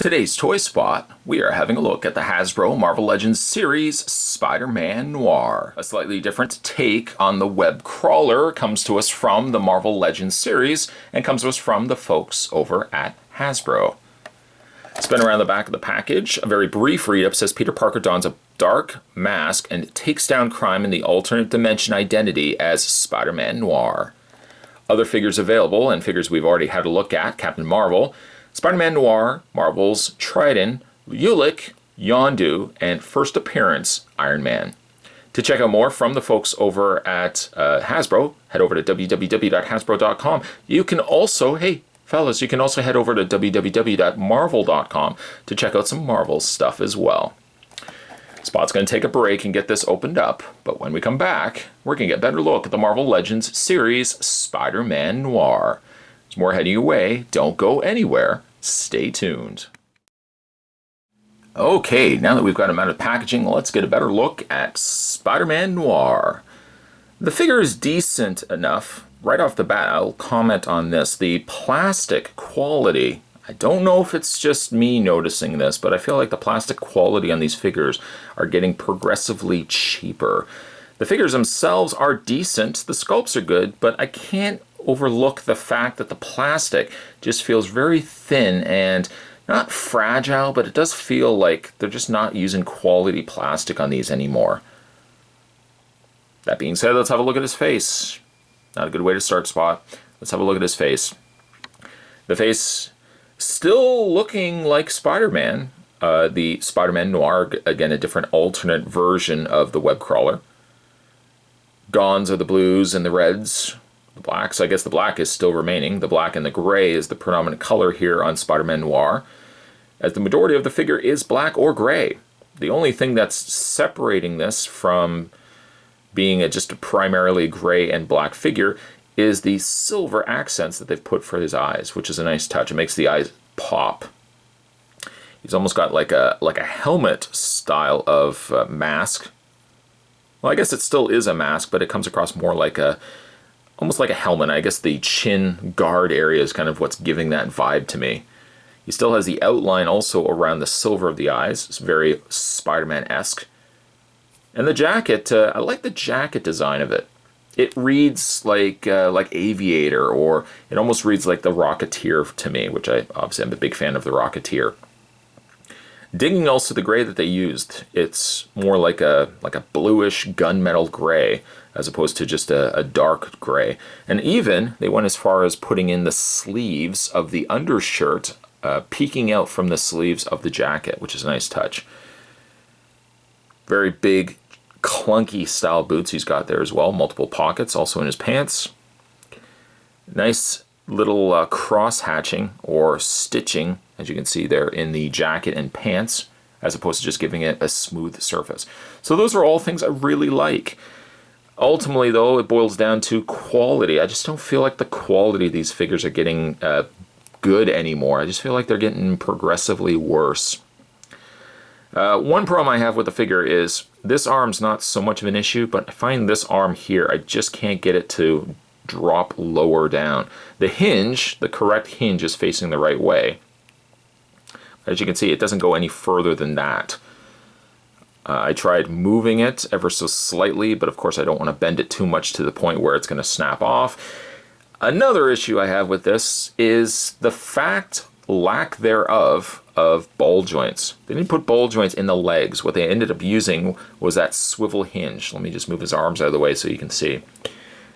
Today's Toy Spot, we are having a look at the Hasbro Marvel Legends series Spider-Man Noir. A slightly different take on the web crawler comes to us from the Marvel Legends series and comes to us from the folks over at Hasbro. Spin around the back of the package. A very brief read-up says Peter Parker dons a dark mask and takes down crime in the alternate dimension identity as Spider-Man Noir. Other figures available, and figures we've already had a look at: Captain Marvel, Spider-Man Noir, Marvel's Trident, Ulick, Yondu, and first appearance, Iron Man. To check out more from the folks over at Hasbro, head over to www.hasbro.com. You can also, hey fellas, you can also head over to www.marvel.com to check out some Marvel stuff as well. Spot's going to take a break and get this opened up, but when we come back, we're going to get a better look at the Marvel Legends series Spider-Man Noir. There's more heading your way. Don't go anywhere. Stay tuned. Okay, now that we've got him out of packaging, let's get a better look at Spider-Man Noir. The figure is decent enough. Right off the bat, I'll comment on this. The plastic quality, I don't know if it's just me noticing this, but I feel like the plastic quality on these figures are getting progressively cheaper. The figures themselves are decent, the sculpts are good, but I can't overlook the fact that the plastic just feels very thin and not fragile, but it does feel like they're just not using quality plastic on these anymore. That being said, let's have a look at his face. Not a good way to start, Spot. Let's have a look at his face. The face still looking like Spider-Man. The Spider-Man Noir, again, a different alternate version of the web crawler. Gons are the blues and the reds, the blacks. I guess the black is still remaining. The black and the gray is the predominant color here on Spider-Man Noir, as the majority of the figure is black or gray. The only thing that's separating this from being just a primarily gray and black figure is the silver accents that they've put for his eyes, which is a nice touch. It makes the eyes pop. He's almost got like a helmet style of mask. Well, I guess it still is a mask, but it comes across more like almost like a helmet. I guess the chin guard area is kind of what's giving that vibe to me. He still has the outline also around the silver of the eyes. It's very Spider-Man-esque. And the jacket, I like the jacket design of it. It reads like Aviator, or it almost reads like the Rocketeer to me, which obviously I'm a big fan of the Rocketeer. Digging also the gray that they used. It's more like a bluish gunmetal gray as opposed to just a dark gray. And even they went as far as putting in the sleeves of the undershirt peeking out from the sleeves of the jacket, which is a nice touch. Very big, clunky style boots he's got there as well. Multiple pockets also in his pants. Nice little cross hatching or stitching, as you can see there, in the jacket and pants, as opposed to just giving it a smooth surface. So those are all things I really like. Ultimately, though, it boils down to quality. I just don't feel like the quality of these figures are getting good anymore. I just feel like they're getting progressively worse. One problem I have with the figure is this arm's not so much of an issue, but I find this arm here, I just can't get it to drop lower down. The hinge, the correct hinge, is facing the right way. As you can see, it doesn't go any further than that. I tried moving it ever so slightly, but of course I don't want to bend it too much to the point where it's going to snap off. Another issue I have with this is the lack thereof of ball joints. They didn't put ball joints in the legs. What they ended up using was that swivel hinge. Let me just move his arms out of the way so you can see.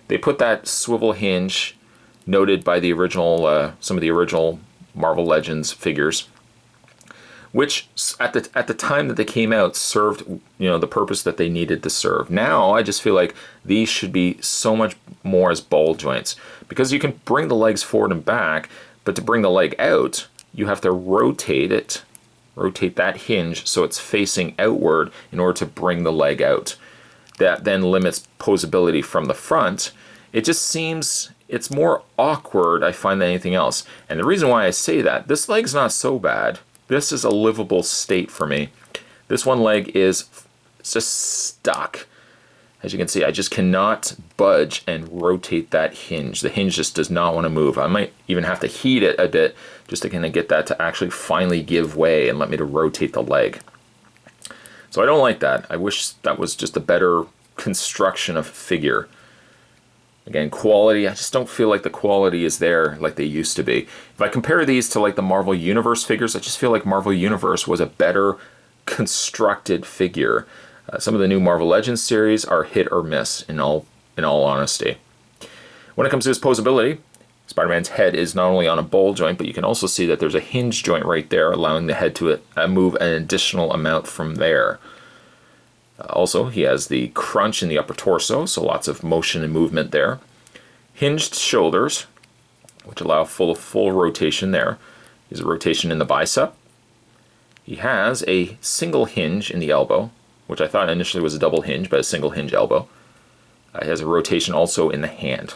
They put that swivel hinge, noted by the original, some of the original Marvel Legends figures, which at the time that they came out served, the purpose that they needed to serve. Now I just feel like these should be so much more as ball joints, because you can bring the legs forward and back, but to bring the leg out, you have to rotate that hinge so it's facing outward in order to bring the leg out. That then limits posability from the front. It just seems it's more awkward, I find, than anything else. And the reason why I say that, this leg's not so bad. This is a livable state for me. This one leg is just stuck. As you can see, I just cannot budge and rotate that hinge. The hinge just does not want to move. I might even have to heat it a bit just to kind of get that to actually finally give way and let me to rotate the leg. So I don't like that. I wish that was just a better construction of figure. Again, quality, I just don't feel like the quality is there like they used to be. If I compare these to like the Marvel Universe figures, I just feel like Marvel Universe was a better constructed figure. Some of the new Marvel Legends series are hit or miss, in all honesty. When it comes to his posability, Spider-Man's head is not only on a ball joint, but you can also see that there's a hinge joint right there, allowing the head to move an additional amount from there. Also, he has the crunch in the upper torso, so lots of motion and movement there. Hinged shoulders, which allow full rotation there. He has a rotation in the bicep. He has a single hinge in the elbow, which I thought initially was a double hinge, but a single hinge elbow. He has a rotation also in the hand.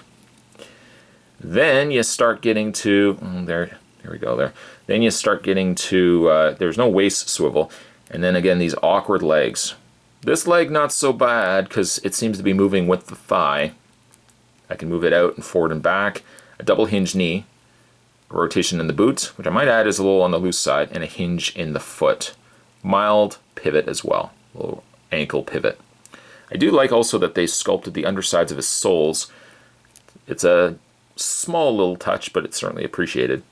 Then you start getting to, there we go there. Then you start getting to, there's no waist swivel. And then again, these awkward legs. This leg not so bad because it seems to be moving with the thigh. I can move it out and forward and back. A double hinge knee, a rotation in the boot, which I might add is a little on the loose side, and a hinge in the foot. Mild pivot as well, a little ankle pivot. I do like also that they sculpted the undersides of his soles. It's a small little touch, but it's certainly appreciated.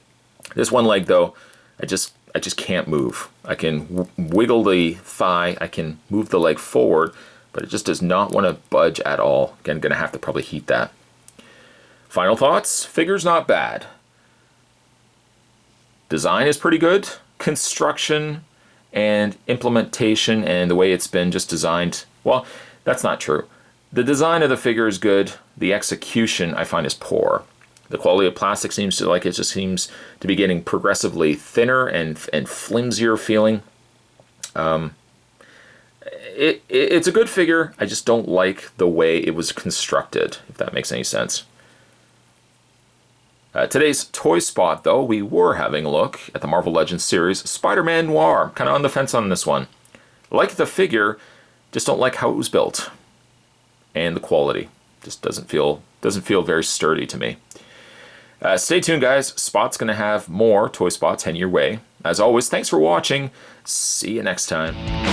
This one leg though, I just can't move. I can wiggle the thigh, I can move the leg forward, but it just does not want to budge at all. Again, gonna have to probably heat that. Final thoughts, figure's not bad. Design is pretty good. Construction and implementation and the way it's been just designed, well, that's not true. The design of the figure is good. The execution I find is poor. The quality of plastic seems to it just seems to be getting progressively thinner and flimsier feeling. It's a good figure. I just don't like the way it was constructed, if that makes any sense. Today's toy spot, though, we were having a look at the Marvel Legends series, Spider-Man Noir. Kind of on the fence on this one. Like the figure, just don't like how it was built. And the quality just doesn't feel very sturdy to me. Stay tuned, guys. Spot's going to have more toy spots heading your way. As always, thanks for watching. See you next time.